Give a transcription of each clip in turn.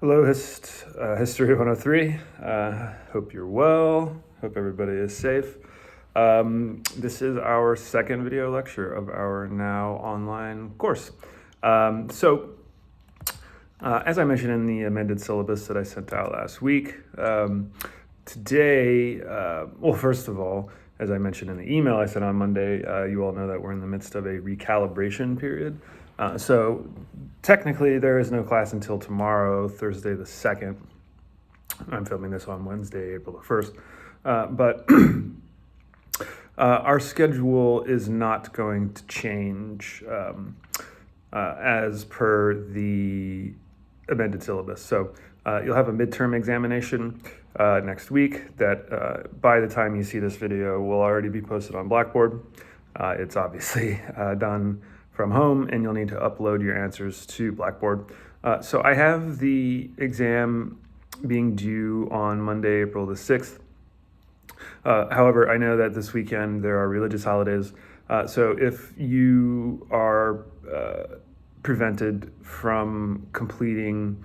Hello, HIST, History 103. Hope you're well. Hope everybody is safe. This is our second video lecture of our now online course. As I mentioned in the amended syllabus that I sent out last week, today, first of all, as I mentioned in the email I sent on Monday, you all know that we're in the midst of a recalibration period. So technically there is no class until tomorrow, Thursday the 2nd. I'm filming this on Wednesday, April the 1st. But our schedule is not going to change as per the amended syllabus. So you'll have a midterm examination next week that by the time you see this video will already be posted on Blackboard. It's obviously done from home, and you'll need to upload your answers to Blackboard. So I have the exam being due on Monday, April the 6th. However, I know that this weekend there are religious holidays. So if you are prevented from completing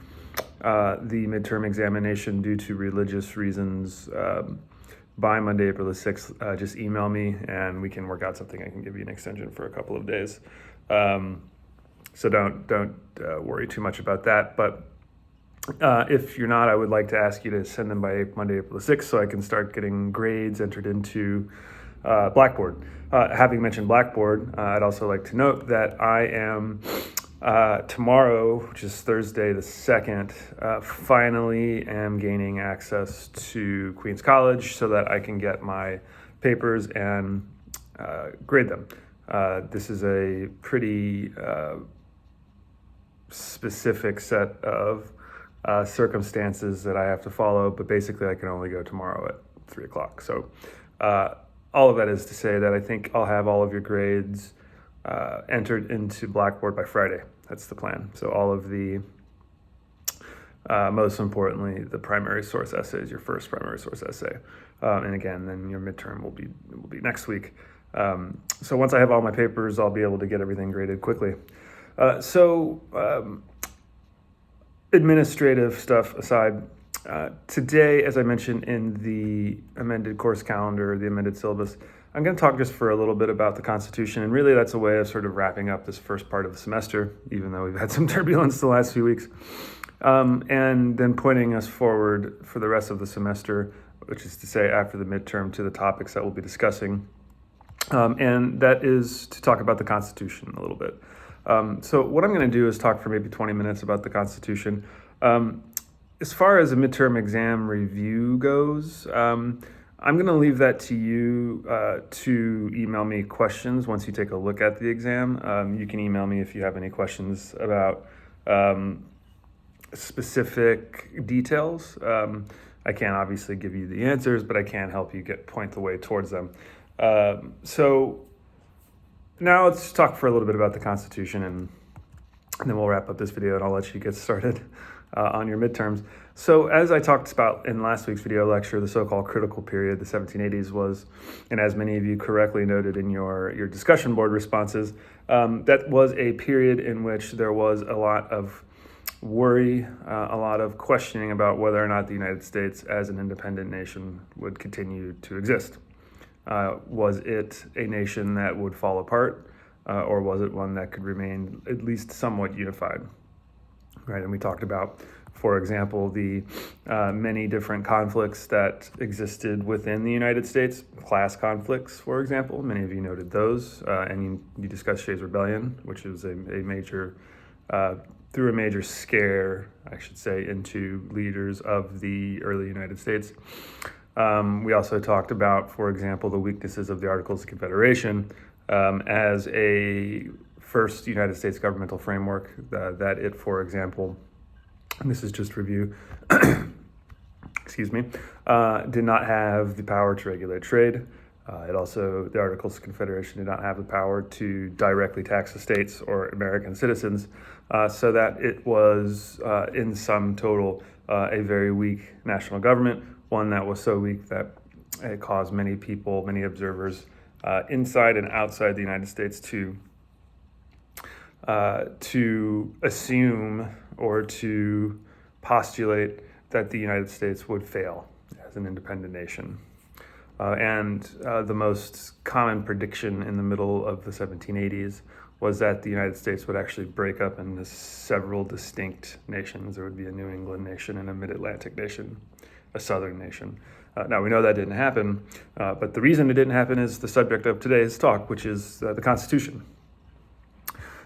the midterm examination due to religious reasons by Monday, April the 6th, just email me and we can work out something. I can give you an extension for a couple of days. So don't worry too much about that. But if you're not, I would like to ask you to send them by Monday, April the 6th, so I can start getting grades entered into Blackboard. Having mentioned Blackboard, I'd also like to note that I am tomorrow, which is Thursday the 2nd, finally am gaining access to Queens College so that I can get my papers and grade them. This is a pretty specific set of circumstances that I have to follow, but basically I can only go tomorrow at 3 o'clock. So all of that is to say that I think I'll have all of your grades entered into Blackboard by Friday. That's the plan. So all of the, most importantly, the primary source essays, your first primary source essay. And again, then your midterm will be next week. So once I have all my papers, I'll be able to get everything graded quickly. Administrative stuff aside, today, as I mentioned in the amended course calendar, the amended syllabus, I'm going to talk just for a little bit about the Constitution, and really that's a way of sort of wrapping up this first part of the semester, even though we've had some turbulence the last few weeks, and then pointing us forward for the rest of the semester, which is to say after the midterm, to the topics that we'll be discussing, and that is to talk about the Constitution a little bit. So what I'm going to do is talk for maybe 20 minutes about the Constitution. As far as a midterm exam review goes, I'm going to leave that to you to email me questions once you take a look at the exam. You can email me if you have any questions about specific details. I can't obviously give you the answers, but I can help you point the way towards them. So now let's talk for a little bit about the Constitution, and then we'll wrap up this video and I'll let you get started on your midterms. So as I talked about in last week's video lecture, the so-called critical period, the 1780s was, and as many of you correctly noted in your discussion board responses, that was a period in which there was a lot of worry, a lot of questioning about whether or not the United States as an independent nation would continue to exist. Was it a nation that would fall apart, or was it one that could remain at least somewhat unified? Right, and we talked about, for example, the many different conflicts that existed within the United States, class conflicts, for example. Many of you noted those, and you discussed Shays' Rebellion, which is a major, threw a major scare, I should say, into leaders of the early United States. We also talked about, for example, the weaknesses of the Articles of Confederation as a first United States governmental framework, that it, for example, and this is just review, excuse me, did not have the power to regulate trade. The Articles of Confederation did not have the power to directly tax the states or American citizens, so that it was, in sum total, a very weak national government, one that was so weak that it caused many people, many observers inside and outside the United States to assume or to postulate that the United States would fail as an independent nation. And the most common prediction in the middle of the 1780s was that the United States would actually break up into several distinct nations. There would be a New England nation and a Mid-Atlantic nation, a Southern nation. Now, we know that didn't happen, but the reason it didn't happen is the subject of today's talk, which is the Constitution.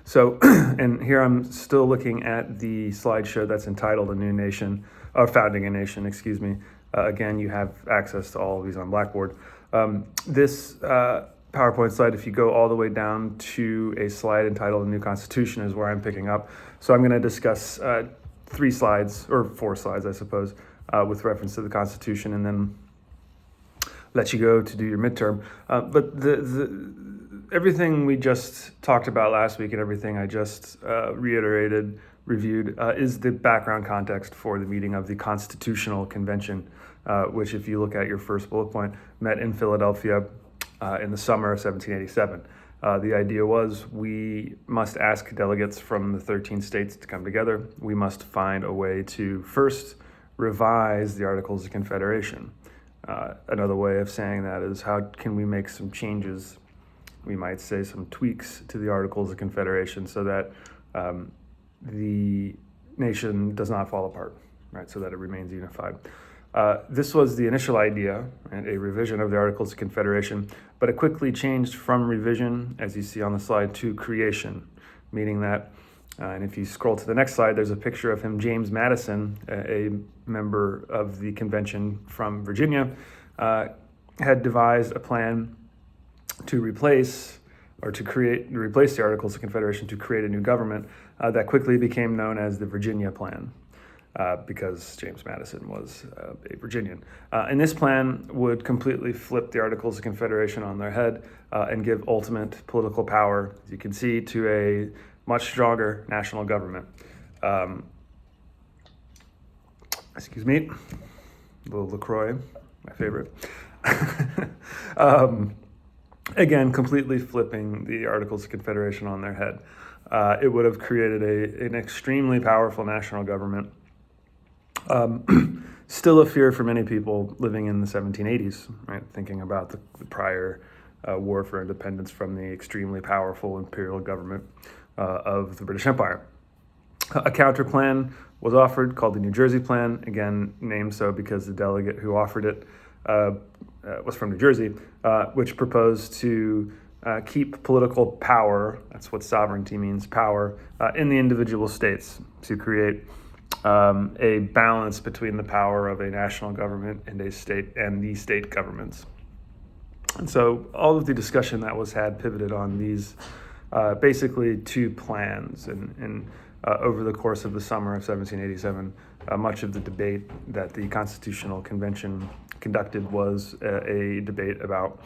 So, and here I'm still looking at the slideshow that's entitled A New Nation, or Founding a Nation, excuse me. Again, you have access to all of these on Blackboard. This PowerPoint slide, if you go all the way down to a slide entitled A New Constitution, is where I'm picking up. So I'm going to discuss 3 slides, or 4 slides, I suppose, with reference to the Constitution, and then let you go to do your midterm. But everything we just talked about last week and everything I just reviewed, is the background context for the meeting of the Constitutional Convention, which, if you look at your first bullet point, met in Philadelphia in the summer of 1787. The idea was we must ask delegates from the 13 states to come together. We must find a way to first revise the Articles of Confederation. Another way of saying that is, how can we make some changes, we might say some tweaks to the Articles of Confederation, so that the nation does not fall apart, right? So that it remains unified. This was the initial idea, and a revision of the Articles of Confederation, but it quickly changed from revision, as you see on the slide, to creation, meaning that, and if you scroll to the next slide, there's a picture of him, James Madison, a member of the convention from Virginia, had devised a plan to replace the Articles of Confederation to create a new government that quickly became known as the Virginia Plan, because James Madison was a Virginian. And this plan would completely flip the Articles of Confederation on their head and give ultimate political power, as you can see, to a much stronger national government. Excuse me, a little LaCroix, my favorite. Again, completely flipping the Articles of Confederation on their head. It would have created an extremely powerful national government. Still a fear for many people living in the 1780s, right? Thinking about the prior war for independence from the extremely powerful imperial government of the British Empire. A counter plan was offered called the New Jersey Plan, again named so because the delegate who offered it was from New Jersey, which proposed to keep political power, that's what sovereignty means, power, in the individual states, to create a balance between the power of a national government and the state governments. And so all of the discussion that was had pivoted on these basically 2 plans, and over the course of the summer of 1787, much of the debate that the Constitutional Convention conducted was a debate about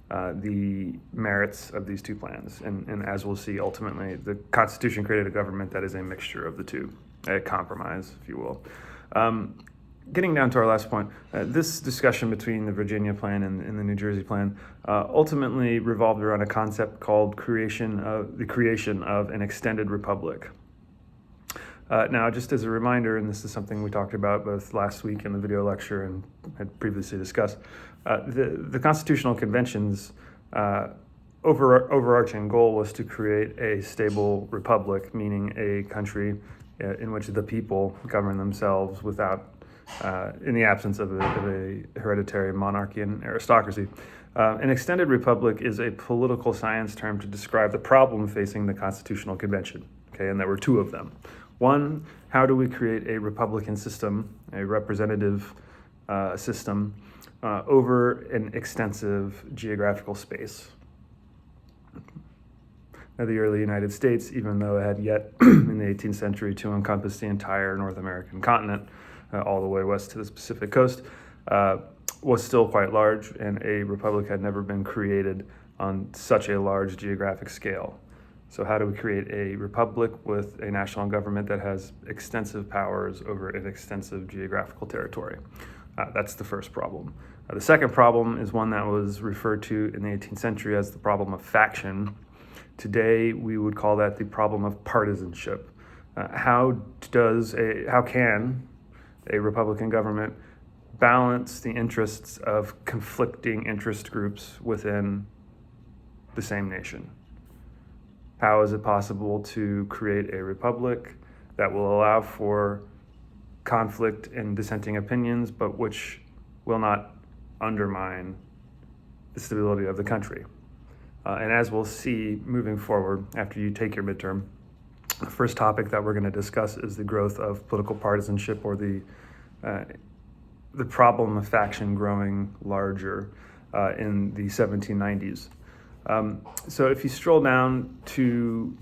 the merits of these 2 plans. And as we'll see, ultimately, the Constitution created a government that is a mixture of the 2, a compromise, if you will. Getting down to our last point, this discussion between the Virginia Plan and the New Jersey Plan ultimately revolved around a concept called the creation of an extended republic. Now, just as a reminder, and this is something we talked about both last week in the video lecture and had previously discussed, the Constitutional Convention's overarching goal was to create a stable republic, meaning a country in which the people govern themselves without, in the absence of a hereditary monarchy and aristocracy. An extended republic is a political science term to describe the problem facing the Constitutional Convention, okay, and there were 2 of them. One, how do we create a republican system, a representative system, over an extensive geographical space? Now, the early United States, even though it had yet in the 18th century to encompass the entire North American continent, all the way west to the Pacific coast, was still quite large, and a republic had never been created on such a large geographic scale. So how do we create a republic with a national government that has extensive powers over an extensive geographical territory? That's the first problem. The second problem is one that was referred to in the 18th century as the problem of faction. Today, we would call that the problem of partisanship. How can a Republican government balance the interests of conflicting interest groups within the same nation? How is it possible to create a republic that will allow for conflict and dissenting opinions, but which will not undermine the stability of the country? And as we'll see moving forward after you take your midterm, the first topic that we're going to discuss is the growth of political partisanship, or the problem of faction growing larger in the 1790s. So if you stroll down to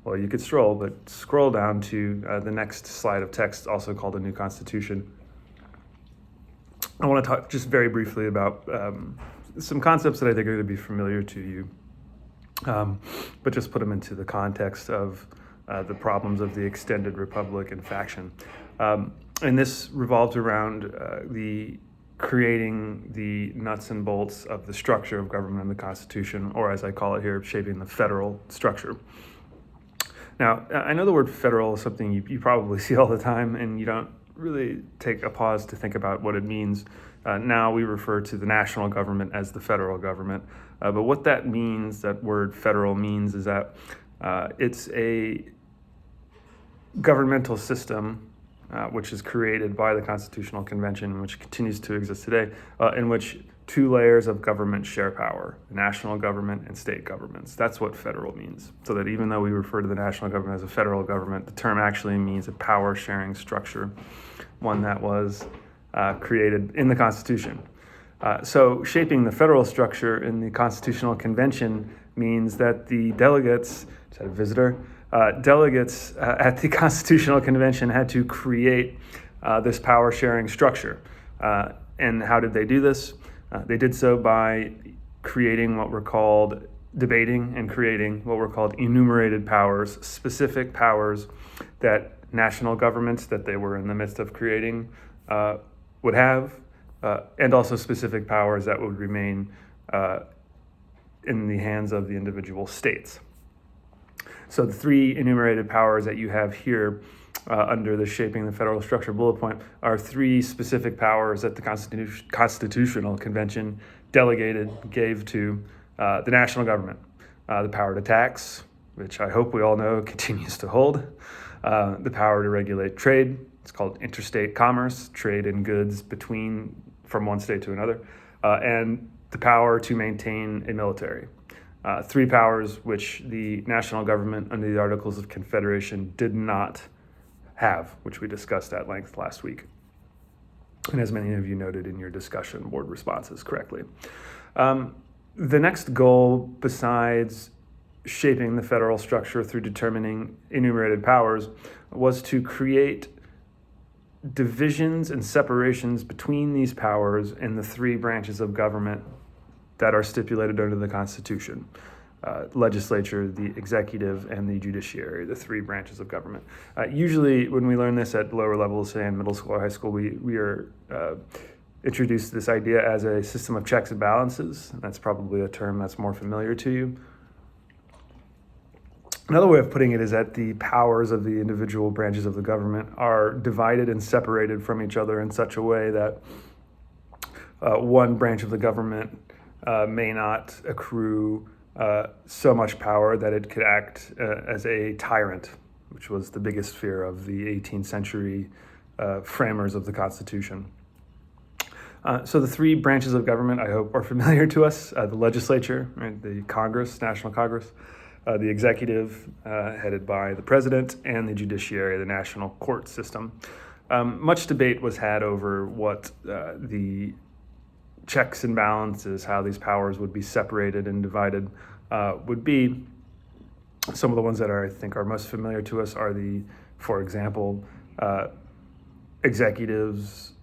well, you could stroll, but scroll down to the next slide of text, also called a new constitution. I want to talk just very briefly about some concepts that I think are going to be familiar to you, but just put them into the context of the problems of the extended republic and faction. And this revolves around the creating the nuts and bolts of the structure of government in the Constitution, or as I call it here, shaping the federal structure. Now, I know the word federal is something you probably see all the time, and you don't really take a pause to think about what it means. Now we refer to the national government as the federal government. But what that means, that word federal means, is that it's a governmental system which is created by the Constitutional Convention, which continues to exist today, in which two layers of government share power: national government and state governments. That's what federal means. So that even though we refer to the national government as a federal government, the term actually means a power-sharing structure, one that was created in the Constitution. So shaping the federal structure in the Constitutional Convention means that the delegates, is that a visitor? Delegates at the Constitutional Convention had to create this power-sharing structure. And how did they do this? They did so by creating what were called, debating and creating what were called enumerated powers, specific powers that national governments that they were in the midst of creating would have, and also specific powers that would remain in the hands of the individual states. So the three enumerated powers that you have here under the Shaping the Federal Structure bullet point are three specific powers that the Constitutional Convention gave to the national government. The power to tax, which I hope we all know continues to hold. The power to regulate trade. It's called interstate commerce, trade in goods from one state to another. And the power to maintain a military. Three powers which the national government under the Articles of Confederation did not have, which we discussed at length last week. And as many of you noted in your discussion board responses correctly. The next goal, besides shaping the federal structure through determining enumerated powers, was to create divisions and separations between these powers in the three branches of government that are stipulated under the Constitution: legislature, the executive, and the judiciary, the three branches of government. Usually when we learn this at lower levels, say in middle school or high school, we are introduced to this idea as a system of checks and balances. That's probably a term that's more familiar to you. Another way of putting it is that the powers of the individual branches of the government are divided and separated from each other in such a way that one branch of the government may not accrue so much power that it could act as a tyrant, which was the biggest fear of the 18th century framers of the Constitution. So the three branches of government, I hope, are familiar to us: the legislature, right, the Congress, National Congress, the executive, headed by the president, and the judiciary, the national court system. Much debate was had over what the checks and balances, how these powers would be separated and divided, would be. Some of the ones that I think are most familiar to us are for example, executives'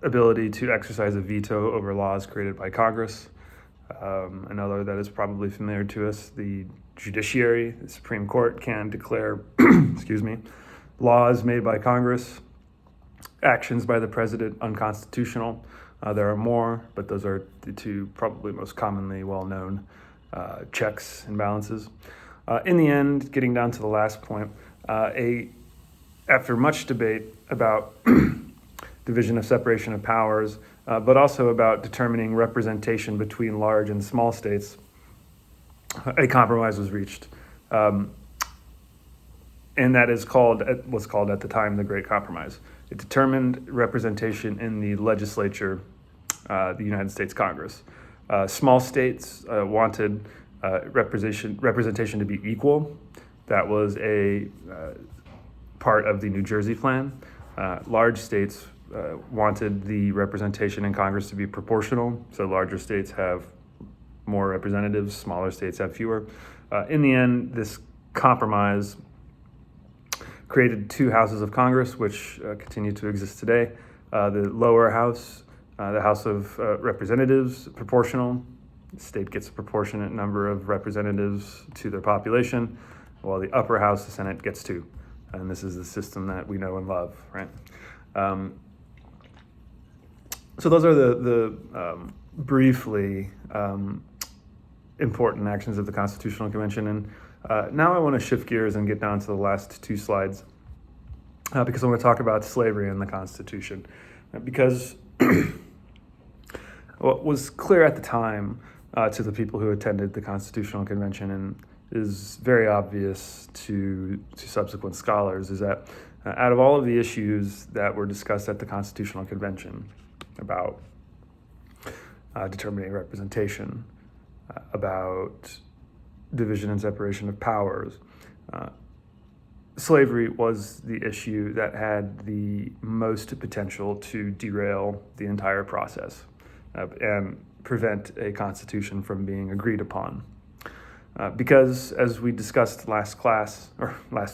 ability to exercise a veto over laws created by Congress. Another that is probably familiar to us: the judiciary, the Supreme Court, can declare laws made by Congress, actions by the president, unconstitutional. There are more, but those are the two probably most commonly well-known checks and balances. In the end, getting down to the last point, after much debate about division of separation of powers, but also about determining representation between large and small states, a compromise was reached. And that was called at the time the Great Compromise. It determined representation in the legislature, the United States Congress. Small states wanted representation to be equal. That was a part of the New Jersey Plan. Large states wanted the representation in Congress to be proportional, so larger states have more representatives, smaller states have fewer. In the end, this compromise created two houses of Congress, which continue to exist today. The lower house, the House of Representatives, proportional. The state gets a proportionate number of representatives to their population, while the upper house, the Senate, gets two. And this is the system that we know and love, right? So those are the briefly important actions of the Constitutional Convention. And now I want to shift gears and get down to the last two slides because I want to talk about slavery in the Constitution. Because what was clear at the time to the people who attended the Constitutional Convention and is very obvious to subsequent scholars is that out of all of the issues that were discussed at the Constitutional Convention about determining representation, about division and separation of powers, slavery was the issue that had the most potential to derail the entire process and prevent a constitution from being agreed upon. Because, as we discussed last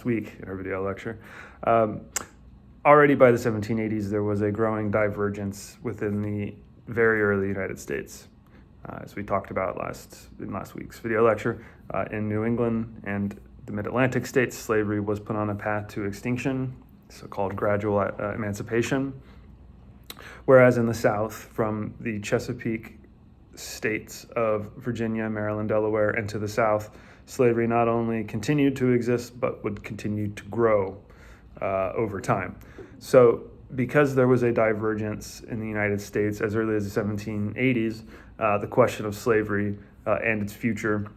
week in our video lecture, already by the 1780s there was a growing divergence within the very early United States. As we talked about in last week's video lecture, in New England and the Mid-Atlantic states, slavery was put on a path to extinction, so-called gradual emancipation. Whereas in the South, from the Chesapeake states of Virginia, Maryland, Delaware, and to the South, slavery not only continued to exist, but would continue to grow over time. So because there was a divergence in the United States as early as the 1780s, the question of slavery and its future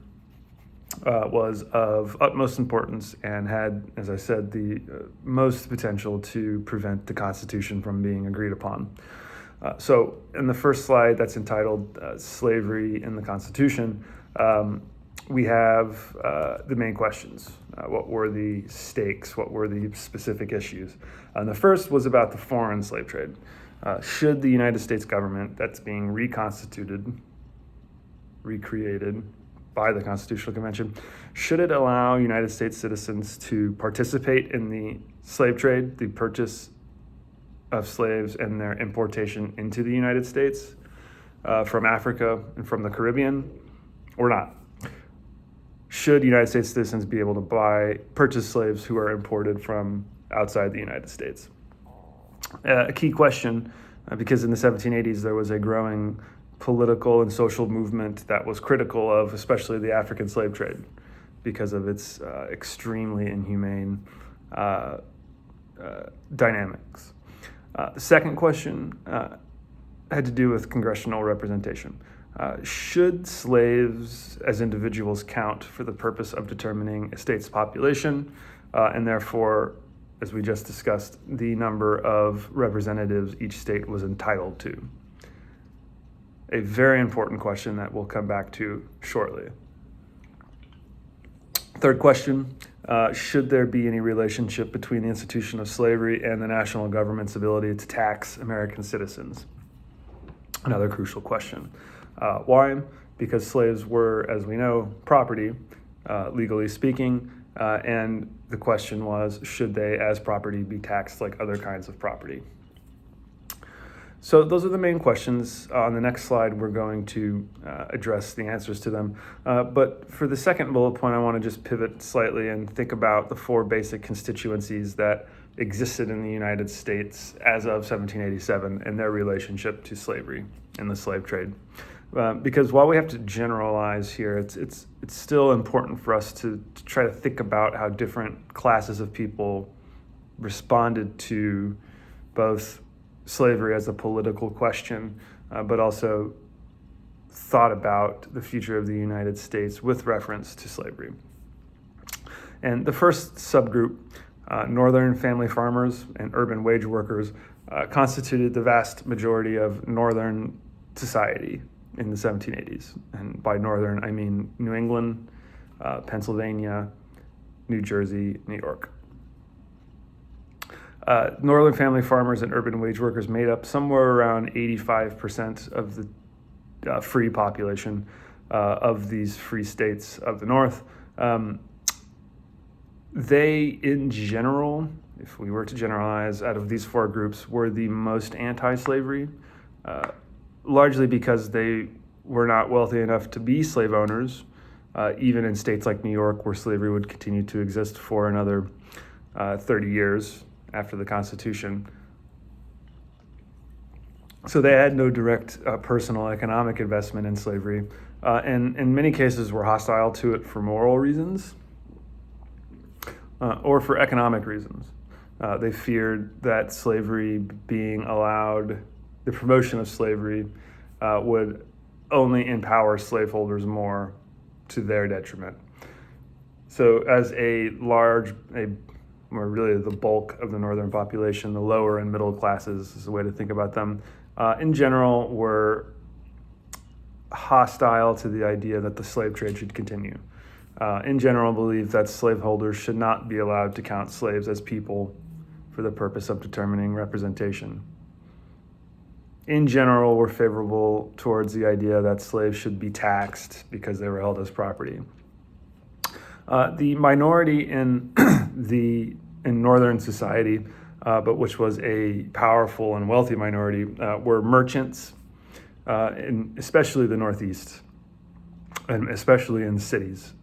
was of utmost importance and had, as I said, the most potential to prevent the Constitution from being agreed upon. So in the first slide that's entitled Slavery in the Constitution, we have the main questions. What were the stakes? What were the specific issues? And the first was about the foreign slave trade. Should the United States government that's being recreated by the Constitutional Convention, should it allow United States citizens to participate in the slave trade, the purchase of slaves and their importation into the United States from Africa and from the Caribbean, or not? Should United States citizens be able to purchase slaves who are imported from outside the United States? A key question, because in the 1780s there was a growing political and social movement that was critical of especially the African slave trade because of its extremely inhumane dynamics. The second question had to do with congressional representation. Should slaves as individuals count for the purpose of determining a state's population and therefore, as we just discussed, the number of representatives each state was entitled to? A very important question that we'll come back to shortly. Third question, should there be any relationship between the institution of slavery and the national government's ability to tax American citizens? Another crucial question. Why? Because slaves were, as we know, property, legally speaking, and the question was, should they as property be taxed like other kinds of property? So those are the main questions. On the next slide, we're going to address the answers to them. But for the second bullet point, I want to just pivot slightly and think about the four basic constituencies that existed in the United States as of 1787 and their relationship to slavery and the slave trade. Because while we have to generalize here, it's still important for us to try to think about how different classes of people responded to both slavery as a political question, but also thought about the future of the United States with reference to slavery. And the first subgroup, Northern family farmers and urban wage workers, constituted the vast majority of Northern society in the 1780s. And by Northern, I mean New England, Pennsylvania, New Jersey, New York. Northern family farmers and urban wage workers made up somewhere around 85% of the free population of these free states of the North. They, in general, if we were to generalize, out of these four groups, were the most anti-slavery, largely because they were not wealthy enough to be slave owners, even in states like New York, where slavery would continue to exist for another 30 years after the Constitution. So they had no direct personal economic investment in slavery, and in many cases were hostile to it for moral reasons or for economic reasons. They feared that slavery being allowed, the promotion of slavery, would only empower slaveholders more to their detriment. So as or really the bulk of the Northern population, the lower and middle classes is the way to think about them, in general were hostile to the idea that the slave trade should continue. In general, believed that slaveholders should not be allowed to count slaves as people for the purpose of determining representation. In general, were favorable towards the idea that slaves should be taxed because they were held as property. The minority in Northern society, but which was a powerful and wealthy minority, were merchants, especially the Northeast, and especially in cities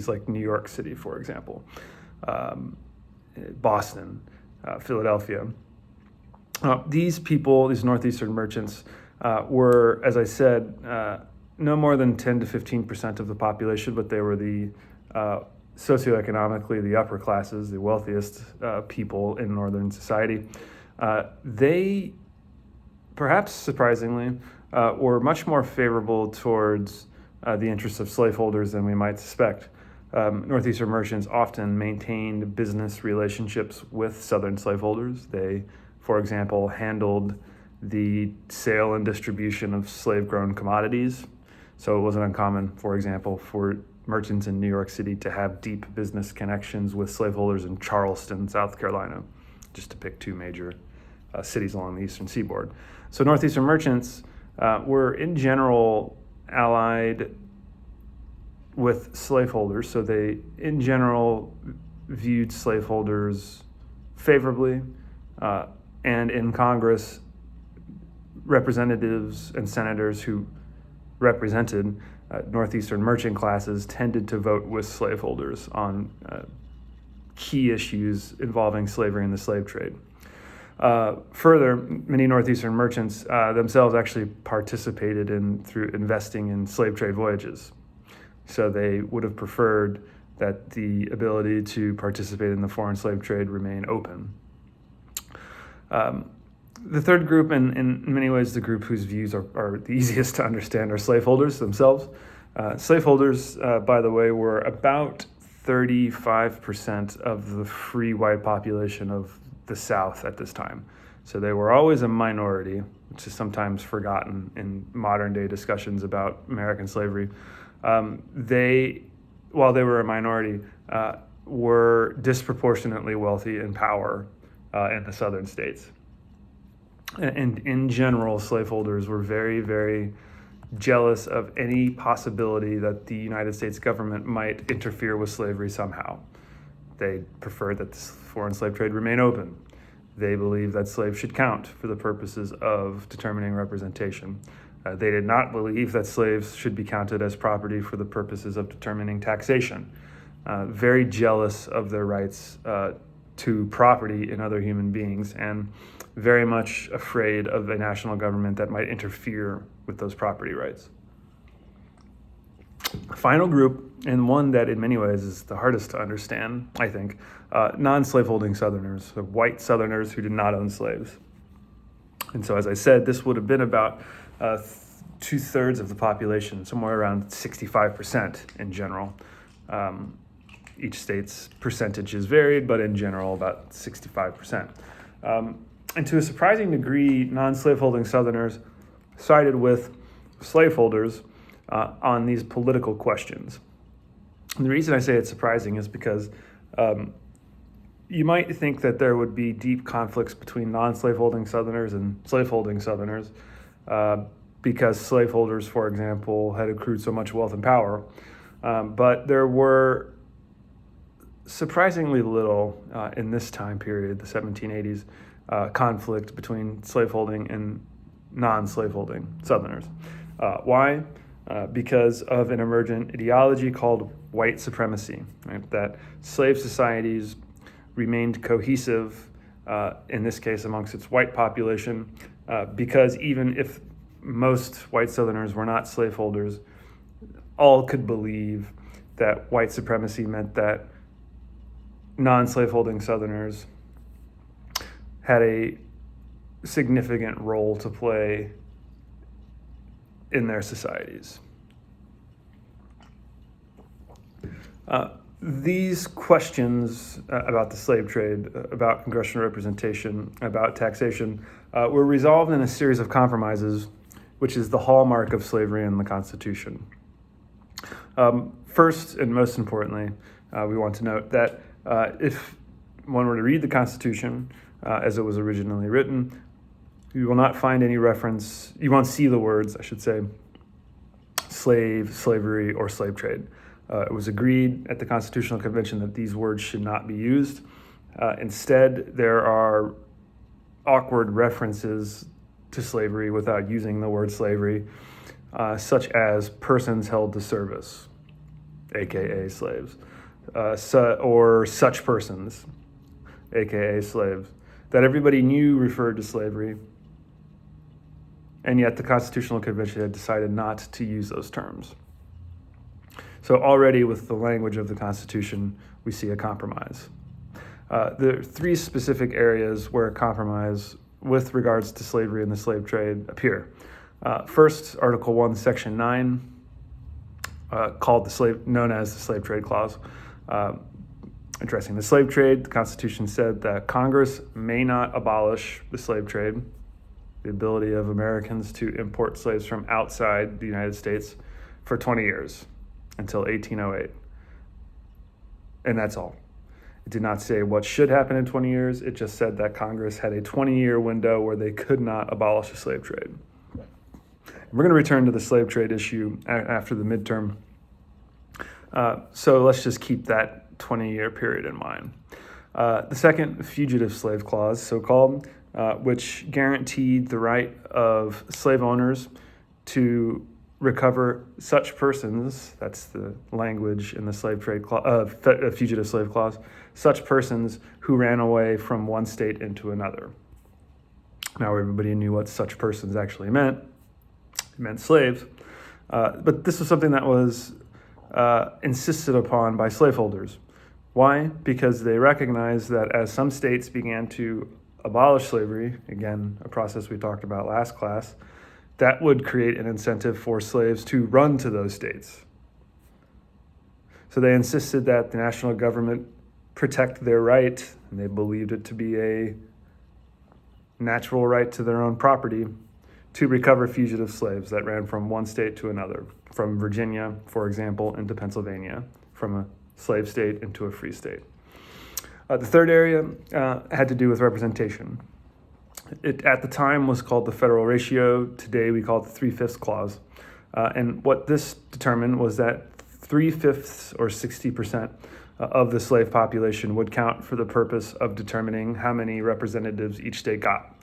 like New York City, for example, Boston, Philadelphia. These people, these Northeastern merchants, were, as I said, no more than 10 to 15% of the population, but they were the socioeconomically the upper classes, the wealthiest people in Northern society. They, perhaps surprisingly, were much more favorable towards the interests of slaveholders than we might suspect. Northeastern merchants often maintained business relationships with Southern slaveholders. They, for example, handled the sale and distribution of slave-grown commodities. So it wasn't uncommon, for example, for merchants in New York City to have deep business connections with slaveholders in Charleston, South Carolina, just to pick two major cities along the eastern seaboard. So Northeastern merchants were in general allied with slaveholders. So they, in general, viewed slaveholders favorably, and in Congress, representatives and senators who represented Northeastern merchant classes tended to vote with slaveholders on key issues involving slavery and the slave trade. Further, many Northeastern merchants themselves actually participated through investing in slave trade voyages. So they would have preferred that the ability to participate in the foreign slave trade remain open. The third group, and in many ways the group whose views are the easiest to understand, are slaveholders themselves. Slaveholders, by the way, were about 35% of the free white population of the South at this time. So they were always a minority, which is sometimes forgotten in modern day discussions about American slavery. They, while they were a minority, were disproportionately wealthy in power in the southern states. And in general, slaveholders were very, very jealous of any possibility that the United States government might interfere with slavery somehow. They preferred that the foreign slave trade remain open. They believed that slaves should count for the purposes of determining representation. They did not believe that slaves should be counted as property for the purposes of determining taxation. Very jealous of their rights to property in other human beings, and very much afraid of a national government that might interfere with those property rights. Final group, and one that in many ways is the hardest to understand, I think, non-slaveholding Southerners, so white Southerners who did not own slaves. And so, as I said, this would have been about 2/3 of the population, somewhere around 65% in general. Each state's percentages varied, but in general, about 65%. And to a surprising degree, non-slaveholding Southerners sided with slaveholders on these political questions. And the reason I say it's surprising is because you might think that there would be deep conflicts between non-slaveholding Southerners and slaveholding Southerners because slaveholders, for example, had accrued so much wealth and power. But there were surprisingly little in this time period, the 1780s, conflict between slaveholding and non-slaveholding Southerners. Why? Because of an emergent ideology called white supremacy, right? That slave societies remained cohesive, in this case amongst its white population, because even if most white Southerners were not slaveholders, all could believe that white supremacy meant that non-slaveholding Southerners had a significant role to play in their societies. These questions about the slave trade, about congressional representation, about taxation, were resolved in a series of compromises, which is the hallmark of slavery in the Constitution. First, and most importantly, we want to note that if one were to read the Constitution as it was originally written, you will not find any reference, you won't see the words, I should say, slave, slavery, or slave trade. It was agreed at the Constitutional Convention that these words should not be used. Instead, there are awkward references to slavery without using the word slavery, such as persons held to service, aka slaves, or such persons, aka slaves, that everybody knew referred to slavery, and yet the Constitutional Convention had decided not to use those terms. So already with the language of the Constitution, we see a compromise. There are three specific areas where a compromise with regards to slavery and the slave trade appear. First, Article 1, Section 9, known as the Slave Trade Clause. Addressing the slave trade, the Constitution said that Congress may not abolish the slave trade, the ability of Americans to import slaves from outside the United States, for 20 years, until 1808. And that's all. It did not say what should happen in 20 years. It just said that Congress had a 20-year window where they could not abolish the slave trade. We're going to return to the slave trade issue after the midterm. So let's just keep that 20-year period in mind. The second, fugitive slave clause, so-called, which guaranteed the right of slave owners to recover such persons, that's the language in the slave trade fugitive slave clause, such persons who ran away from one state into another. Now everybody knew what such persons actually meant. It meant slaves. But this was something that was insisted upon by slaveholders. Why? Because they recognized that as some states began to abolish slavery, again, a process we talked about last class, that would create an incentive for slaves to run to those states. So they insisted that the national government protect their right, and they believed it to be a natural right to their own property, to recover fugitive slaves that ran from one state to another, from Virginia, for example, into Pennsylvania, from a slave state into a free state. The third area had to do with representation. It, at the time, was called the federal ratio. Today, we call it the 3/5 clause. And what this determined was that 3/5 or 60% of the slave population would count for the purpose of determining how many representatives each state got.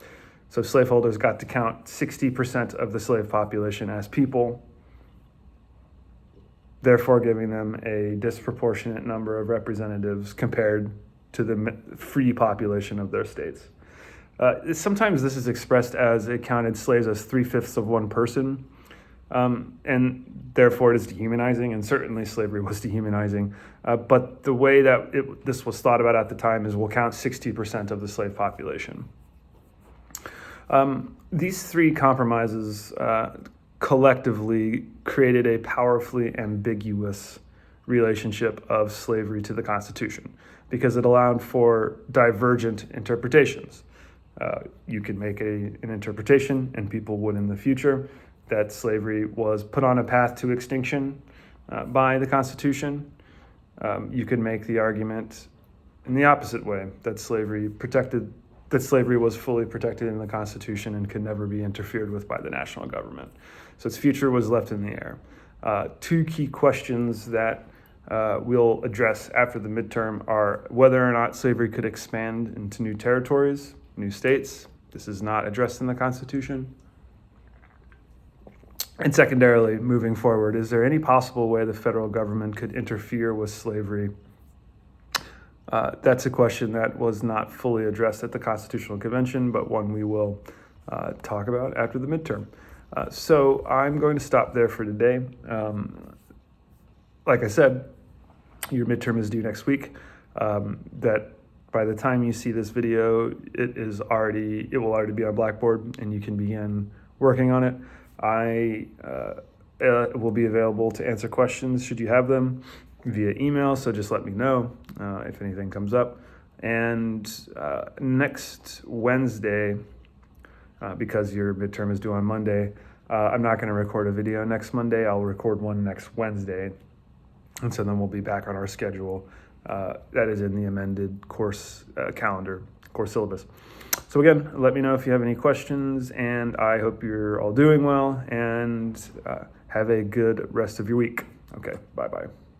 So slaveholders got to count 60% of the slave population as people, therefore giving them a disproportionate number of representatives compared to the free population of their states. Sometimes this is expressed as it counted slaves as 3/5 of one person, And therefore it is dehumanizing, and certainly slavery was dehumanizing. But the way that this was thought about at the time is we'll count 60% of the slave population. These three compromises collectively created a powerfully ambiguous relationship of slavery to the Constitution because it allowed for divergent interpretations. You could make an interpretation, and people would in the future, that slavery was put on a path to extinction by the Constitution. You could make the argument in the opposite way, that slavery was fully protected in the Constitution and could never be interfered with by the national government. So its future was left in the air. Two key questions that we'll address after the midterm are whether or not slavery could expand into new territories, new states. This is not addressed in the Constitution. And secondarily, moving forward, is there any possible way the federal government could interfere with slavery? That's a question that was not fully addressed at the Constitutional Convention, but one we will talk about after the midterm. So I'm going to stop there for today. Like I said, your midterm is due next week. That by the time you see this video, it will already be on Blackboard, and you can begin working on it. I will be available to answer questions should you have them via email, so just let me know if anything comes up. And next Wednesday, because your midterm is due on Monday, I'm not going to record a video next Monday. I'll record one next Wednesday, and so then we'll be back on our schedule. That is in the amended course calendar, course syllabus. So again, let me know if you have any questions, and I hope you're all doing well, and have a good rest of your week. Okay, bye-bye.